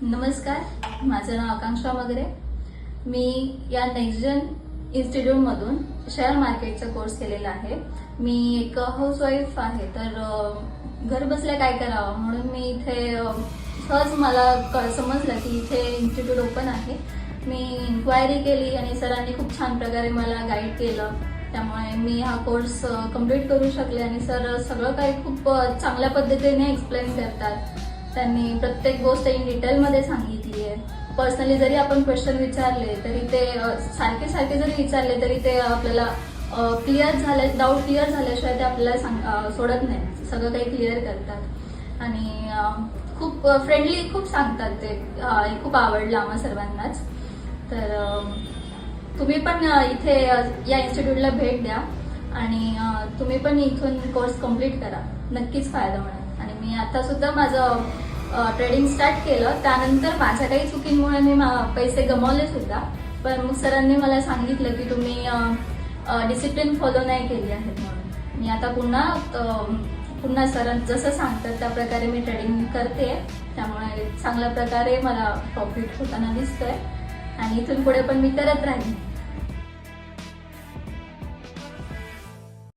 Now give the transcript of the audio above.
नमस्कार, माझं नाव आकांक्षा मगरे. मी या नेक्स्टजन इन्स्टिट्यूटमधून शेअर मार्केटचा कोर्स केलेला आहे. मी एक हाऊसवाईफ आहे, तर घर बसल्या काय करावं म्हणून मी इथे सहज मला समजलं की इथे इन्स्टिट्यूट ओपन आहे. मी इन्क्वायरी केली आणि सरांनी खूप छान प्रकारे मला गाईड केलं. त्यामुळे मी हा कोर्स कंप्लीट करू शकले आणि सर सगळं काही खूप चांगल्या पद्धतीने एक्सप्लेन करतात. त्यांनी प्रत्येक गोष्ट इन डिटेलमध्ये सांगितली आहे. पर्सनली जरी आपण क्वेश्चन विचारले तरी ते सारखे जरी विचारले तरी ते आपल्याला क्लिअर झाले, डाऊट क्लिअर झाल्याशिवाय ते आपल्याला सोडत नाही. सगळं काही क्लिअर करतात आणि खूप फ्रेंडली खूप सांगतात. ते खूप आवडलं आम्हा सर्वांनाच. तर तुम्ही पण इथे या इन्स्टिट्यूटला भेट द्या आणि तुम्ही पण इथून कोर्स कंप्लीट करा. नक्कीच फायदा मिळेल. आणि मी आता सुद्धा माझं ट्रेडिंग स्टार्ट केलं. त्यानंतर माझ्या काही चुकींमुळे मी पैसे गमावले सुद्धा. पण मग सरांनी मला सांगितलं की तुम्ही डिसिप्लिन फॉलो नाही केली आहेत म्हणून. मी आता पुन्हा सर जसं सांगतात त्या प्रकारे मी ट्रेडिंग करते. त्यामुळे चांगल्या प्रकारे मला प्रॉफिट होताना दिसतोय आणि इथून पुढे पण मी करत राहीन.